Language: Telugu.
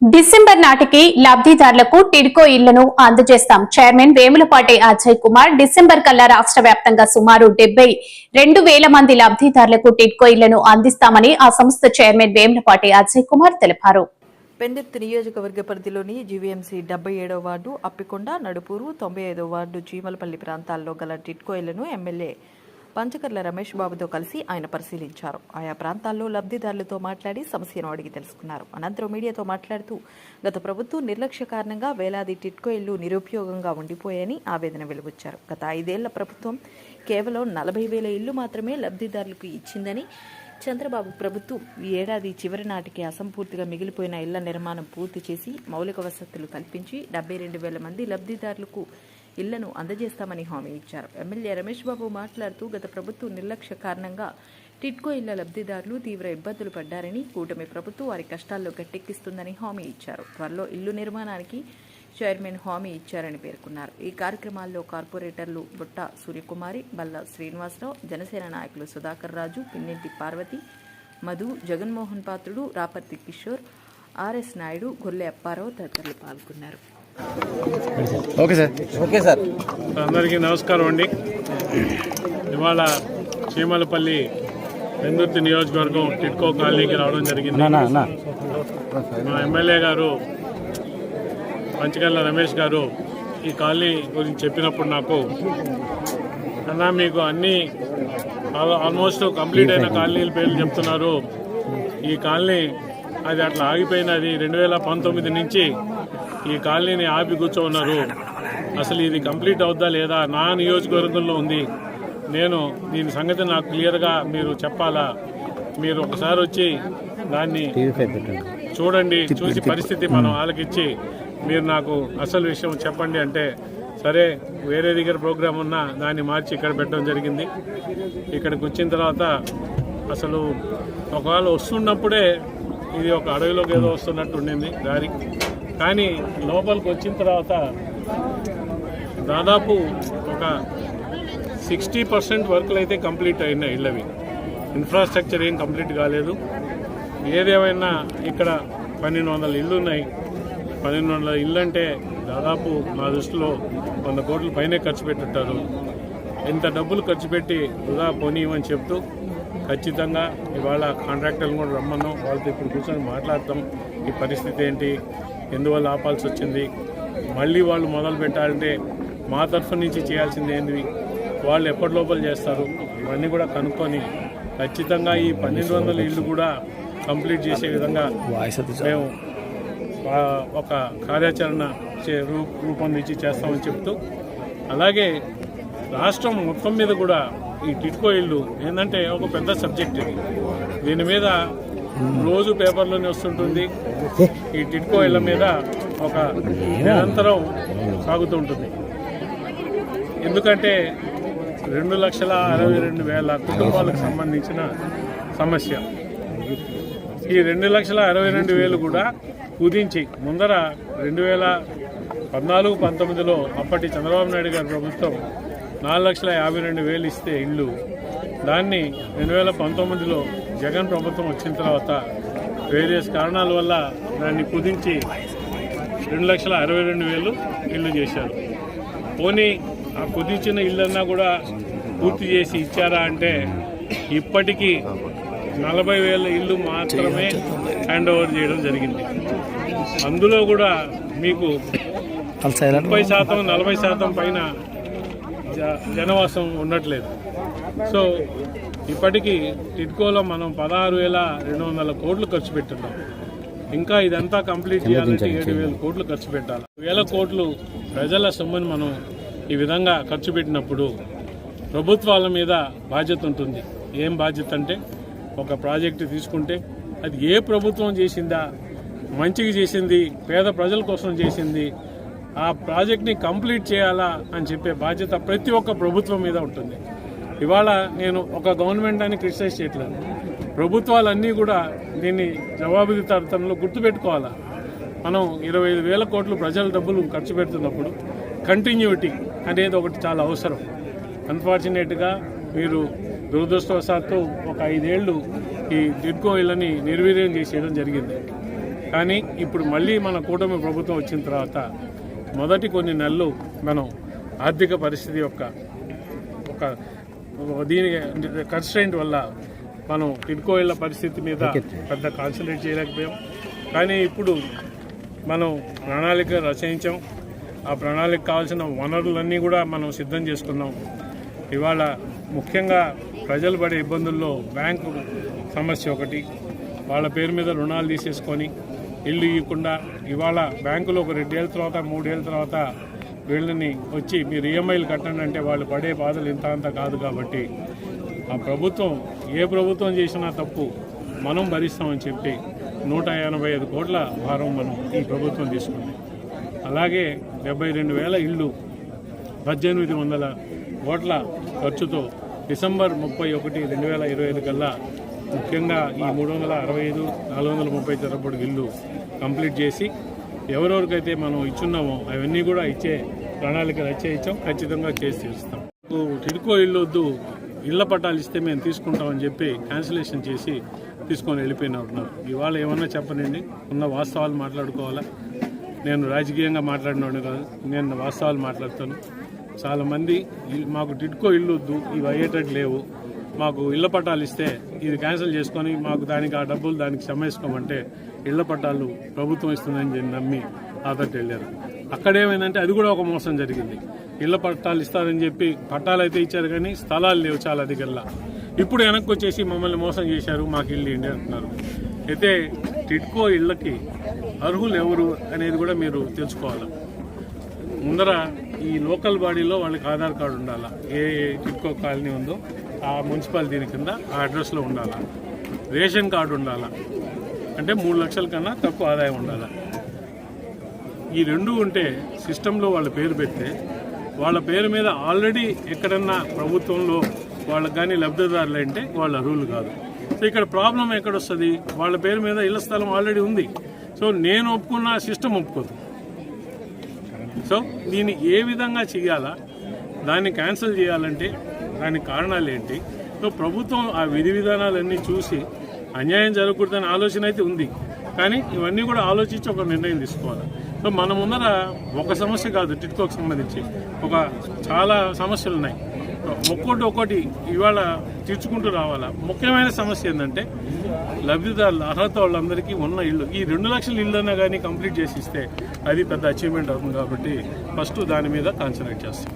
డిసెంబర్ నాటికి లబ్ధిదారులకు టిడ్కో ఇళ్లను అందజేస్తాం. చైర్మన్ వేములపాటి అజయ్ కుమార్ డిసెంబర్ కల్లా రాష్ట్ర వ్యాప్తంగా సుమారు 72,000 మంది లబ్ధిదారులకు టిడ్కో ఇళ్లను అందిస్తామని ఆ సంస్థ చైర్మన్ వేములపాటి అజయ్ కుమార్ తెలిపారు. పెందుర్తి నియోజకవర్గ పరిధిలోని జీవీఎంసీ 77వ వార్డు అప్పికొండ, నడుపూరు, 95వ వార్డు చీమలపల్లి ప్రాంతాల్లో గల టిడ్కో ఇళ్లను ఎమ్మెల్యే పంచకర్ల రమేష్ బాబుతో కలిసి ఆయన పరిశీలించారు. ఆయా ప్రాంతాల్లో లబ్ధిదారులతో మాట్లాడి సమస్యను అడిగి తెలుసుకున్నారు. అనంతరం మీడియాతో మాట్లాడుతూ గత ప్రభుత్వం నిర్లక్ష్య కారణంగా వేలాది టిడ్కో ఇళ్లు నిరుపయోగంగా ఉండిపోయాయని ఆవేదన వెలుబుచ్చారు. గత 5 ఏళ్ల ప్రభుత్వం కేవలం 40,000 ఇళ్లు మాత్రమే లబ్ధిదారులకు ఇచ్చిందని, చంద్రబాబు ప్రభుత్వం ఈ ఏడాది చివరి నాటికి అసంపూర్తిగా మిగిలిపోయిన ఇళ్ల నిర్మాణం పూర్తి చేసి మౌలిక వసతులు కల్పించి 72,000 మంది లబ్ధిదారులకు ఇళ్లను అందజేస్తామని హామీ ఇచ్చారు. ఎమ్మెల్యే రమేష్ బాబు మాట్లాడుతూ గత ప్రభుత్వం నిర్లక్ష్య కారణంగా టిడ్కో ఇళ్ల లబ్ధిదారులు తీవ్ర ఇబ్బందులు పడ్డారని, కూటమి ప్రభుత్వం వారి కష్టాల్లో గట్టెక్కిస్తుందని హామీ ఇచ్చారు. త్వరలో ఇల్లు నిర్మాణానికి చైర్మన్ హామీ ఇచ్చారని పేర్కొన్నారు. ఈ కార్యక్రమాల్లో కార్పొరేటర్లు బుట్ట సూర్యకుమారి, బల్ల శ్రీనివాసరావు, జనసేన నాయకులు సుధాకర్ రాజు, పిన్నెంటి పార్వతి, మధు, జగన్మోహన్ పాత్రుడు, రాపర్తి కిషోర్, ఆర్ఎస్ నాయుడు, గొల్లె అప్పారావు తదితరులు పాల్గొన్నారు. Okay sir. అందరికీ నమస్కారం అండి. ఇవాళ చీమలపల్లి పెందుర్తి నియోజకవర్గం టిడ్కో కాలనీకి రావడం జరిగింది. మా ఎమ్మెల్యే గారు పంచకర్ల రమేష్ గారు ఈ కాలనీ గురించి చెప్పినప్పుడు నాకు అన్నా మీకు అన్నీ ఆల్మోస్ట్ కంప్లీట్ అయిన కాలనీల పేర్లు చెప్తున్నారు. ఈ కాలనీ అది అట్లా ఆగిపోయినది 2019 నుంచి ఈ కాలనీని ఆపి కూర్చోన్నారు. అసలు ఇది కంప్లీట్ అవుద్దా లేదా, నా నియోజకవర్గంలో ఉంది. నేను దీని సంగతి నాకు క్లియర్గా మీరు చెప్పాలా, మీరు ఒకసారి వచ్చి దాన్ని చూడండి, చూసి పరిస్థితి మనం ఆలకిచ్చి మీరు నాకు అసలు విషయం చెప్పండి అంటే, సరే వేరే దగ్గర ప్రోగ్రాం ఉన్నా దాన్ని మార్చి ఇక్కడ పెట్టడం జరిగింది. ఇక్కడికి వచ్చిన తర్వాత అసలు ఒకవేళ వస్తున్నప్పుడే ఇది ఒక అడవిలోకి ఏదో వస్తున్నట్టు ఉండింది దారి. కానీ లోపలికి వచ్చిన తర్వాత దాదాపు ఒక 60% వర్కులు అయితే కంప్లీట్ అయినాయి. ఇళ్ళవి ఇన్ఫ్రాస్ట్రక్చర్ ఏం కంప్లీట్ కాలేదు. ఏదేమైనా ఇక్కడ 1,200 ఇళ్ళు ఉన్నాయి. 1,200 ఇళ్ళు అంటే దాదాపు నా దృష్టిలో 100 కోట్ల పైనే ఖర్చు పెట్టుంటారు. ఇంత డబ్బులు ఖర్చు పెట్టి వృధా పోనీయమని చెప్తూ ఖచ్చితంగా ఇవాళ కాంట్రాక్టర్లు కూడా రమ్మన్నాం. వాళ్ళతో ఇప్పుడు కూర్చొని మాట్లాడతాం. ఈ పరిస్థితి ఏంటి, ఎందువల్ల ఆపాల్సి వచ్చింది, మళ్ళీ వాళ్ళు మొదలు పెట్టాలంటే మా తరఫు నుంచి చేయాల్సింది ఏంటి, వాళ్ళు ఎప్పటి లోపల చేస్తారు, ఇవన్నీ కూడా కనుక్కొని ఖచ్చితంగా ఈ 1,200 ఇళ్ళు కూడా కంప్లీట్ చేసే విధంగా మేము ఒక కార్యాచరణ రూపొందించి చేస్తామని చెప్తూ, అలాగే రాష్ట్రం మొత్తం మీద కూడా ఈ టిడ్కో ఇళ్ళు ఏంటంటే ఒక పెద్ద సబ్జెక్ట్. ఇది దీని మీద రోజు పేపర్లోనే వస్తుంటుంది. ఈ టిడ్కో ఇళ్ల మీద ఒక నిరంతరం సాగుతూ ఉంటుంది. ఎందుకంటే 2,62,000 కుటుంబాలకు సంబంధించిన సమస్య. ఈ 2,62,000 కూడా కుదించి ముందర 2014-19లో అప్పటి చంద్రబాబు నాయుడు గారి ప్రభుత్వం 4,52,000 ఇస్తే ఇళ్ళు, దాన్ని 2019లో జగన్ ప్రభుత్వం వచ్చిన తర్వాత వేరియస్ కారణాల వల్ల దాన్ని కుదించి 2,62,000 ఇళ్ళు చేశారు. పోనీ ఆ కుదించిన ఇళ్ళన్నా కూడా పూర్తి చేసి ఇచ్చారా అంటే ఇప్పటికీ 40,000 ఇళ్ళు మాత్రమే హ్యాండ్ ఓవర్ చేయడం జరిగింది. అందులో కూడా మీకు 30%, 40% పైన జనవాసం ఉండట్లేదు. సో ఇప్పటికీ టిడ్కోలో మనం 16,200 కోట్లు ఖర్చు పెట్టున్నాం. ఇంకా ఇదంతా కంప్లీట్ చేయాలంటే 7,000 కోట్లు ఖర్చు పెట్టాలి. 1,000 కోట్లు ప్రజల సొమ్ముని మనం ఈ విధంగా ఖర్చు పెట్టినప్పుడు ప్రభుత్వాల మీద బాధ్యత ఉంటుంది. ఏం బాధ్యత అంటే, ఒక ప్రాజెక్టు తీసుకుంటే అది ఏ ప్రభుత్వం చేసిందా, మంచిగా చేసింది, పేద ప్రజల కోసం చేసింది, ఆ ప్రాజెక్ట్ని కంప్లీట్ చేయాలా అని చెప్పే బాధ్యత ప్రతి ఒక్క ప్రభుత్వం మీద ఉంటుంది. ఇవాళ నేను ఒక గవర్నమెంట్ అని క్రిటిసైజ్ చేయట్లేదు. ప్రభుత్వాలన్నీ కూడా దీన్ని జవాబుదారీతనంలో గుర్తుపెట్టుకోవాలా. మనం 25,000 కోట్లు ప్రజల డబ్బులు ఖర్చు పెడుతున్నప్పుడు కంటిన్యూటీ అనేది ఒకటి చాలా అవసరం. అన్ఫార్చునేట్గా మీరు దురదృష్టవశాత్తు ఒక 5 ఏళ్ళు ఈ టిడ్కో ఇళ్ళని నిర్వీర్యం చేసేయడం జరిగింది. కానీ ఇప్పుడు మళ్ళీ మన కూటమి ప్రభుత్వం వచ్చిన తర్వాత మొదటి కొన్ని నెలలు మనం ఆర్థిక పరిస్థితి యొక్క దీని కన్స్ట్రెయింట్ వల్ల మనం టిడ్కో ఇళ్ల పరిస్థితి మీద పెద్ద కాన్సన్ట్రేట్ చేయలేకపోయాం. కానీ ఇప్పుడు మనం ప్రణాళిక రచయించాం. ఆ ప్రణాళిక కావాల్సిన వనరులన్నీ కూడా మనం సిద్ధం చేసుకున్నాం. ఇవాళ ముఖ్యంగా ప్రజలు పడే ఇబ్బందుల్లో బ్యాంకు సమస్య ఒకటి, వాళ్ళ పేరు మీద రుణాలు తీసేసుకొని ఇల్లు ఇవ్వకుండా ఇవాళ బ్యాంకులో ఒక 2 ఏళ్ళ తర్వాత 3 ఏళ్ళ తర్వాత వీళ్ళని వచ్చి మీరు ఈఎంఐలు కట్టండి అంటే వాళ్ళు పడే బాధలు ఇంత అంత కాదు. కాబట్టి ఆ ప్రభుత్వం ఏ ప్రభుత్వం చేసినా తప్పు మనం భరిస్తామని చెప్పి 185 కోట్ల భారం మనం ఈ ప్రభుత్వం తీసుకుంది. అలాగే 72,000 ఇళ్ళు 1,800 కోట్ల ఖర్చుతో డిసెంబర్ 31, 2025 కల్లా ముఖ్యంగా ఈ 365, 430 చదరపడి ఇల్లు కంప్లీట్ చేసి ఎవరెవరికైతే మనం ఇచ్చున్నామో అవన్నీ కూడా ఇచ్చే ప్రణాళిక రచయించాం. ఖచ్చితంగా చేసి తీరుస్తాం. టిడ్కో ఇల్లు వద్దు, ఇళ్ల పట్టాలు ఇస్తే మేము తీసుకుంటామని చెప్పి క్యాన్సిలేషన్ చేసి తీసుకొని వెళ్ళిపోయినట్టున్నారు. ఇవాళ ఏమన్నా చెప్పనండి, ఉన్న వాస్తవాలు మాట్లాడుకోవాలా. నేను రాజకీయంగా మాట్లాడినోడు కాదు, నేను వాస్తవాలు మాట్లాడతాను. చాలామంది మాకు టిడ్కో ఇల్లు వద్దు, ఇవి అయ్యేటట్టు లేవు, మాకు ఇళ్ల పట్టాలు ఇస్తే ఇది క్యాన్సిల్ చేసుకొని మాకు దానికి ఆ డబ్బులు దానికి సమ్మేసుకోమంటే ఇళ్ల పట్టాలు ప్రభుత్వం ఇస్తుందని నమ్మి ఆదర్శ వెళ్ళారు. అక్కడేమైందంటే అది కూడా ఒక మోసం జరిగింది. ఇళ్ల పట్టాలు ఇస్తారని చెప్పి పట్టాలు అయితే ఇచ్చారు కానీ స్థలాలు లేవు చాలా దగ్గరలా. ఇప్పుడు వెనక్కి వచ్చేసి మమ్మల్ని మోసం చేశారు, మాకు ఇల్లు ఏంటి అంటున్నారు. అయితే టిడ్కో ఇళ్లకి అర్హులు ఎవరు అనేది కూడా మీరు తెలుసుకోవాలి. ముందర ఈ లోకల్ బాడీలో వాళ్ళకి ఆధార్ కార్డు ఉండాలా, ఏ టిడ్కో కాలనీ ఉందో ఆ మున్సిపాలిటీ కింద ఆ అడ్రస్లో ఉండాలా, రేషన్ కార్డు ఉండాలా, అంటే 3 లక్షల కన్నా తక్కువ ఆదాయం ఉండాలా. ఈ 2 ఉంటే సిస్టంలో వాళ్ళ పేరు పెడితే వాళ్ళ పేరు మీద ఆల్రెడీ ఎక్కడన్నా ప్రభుత్వంలో వాళ్ళకి కానీ లబ్ధిదారులు అంటే వాళ్ళు అర్హులు కాదు. సో ఇక్కడ ప్రాబ్లం ఎక్కడొస్తుంది, వాళ్ళ పేరు మీద ఇళ్ల స్థలం ఆల్రెడీ ఉంది. సో నేను ఒప్పుకున్న సిస్టమ్ ఒప్పుకోదు. సో దీన్ని ఏ విధంగా చేయాలా, దాన్ని క్యాన్సిల్ చేయాలంటే దానికి కారణాలు ఏంటి. సో ప్రభుత్వం ఆ విధి విధానాలన్నీ చూసి అన్యాయం జరగకూడదనే ఆలోచన అయితే ఉంది. కానీ ఇవన్నీ కూడా ఆలోచించి ఒక నిర్ణయం తీసుకోవాలి. సో మన ముందర ఒక సమస్య కాదు, టిడ్కోకి సంబంధించి చాలా సమస్యలు ఉన్నాయి. ఒక్కొక్కటి ఇవాళ తీర్చుకుంటూ రావాలా. ముఖ్యమైన సమస్య ఏంటంటే లబ్ధిదారులు అర్హత వాళ్ళందరికీ ఉన్న ఇల్లు, ఈ 2 లక్షల ఇల్లు అన్నా కానీ కంప్లీట్ చేసి ఇస్తే అది పెద్ద అచీవ్మెంట్ అవుతుంది. కాబట్టి ఫస్ట్ దాని మీద కాన్సన్ట్రేట్ చేస్తాం.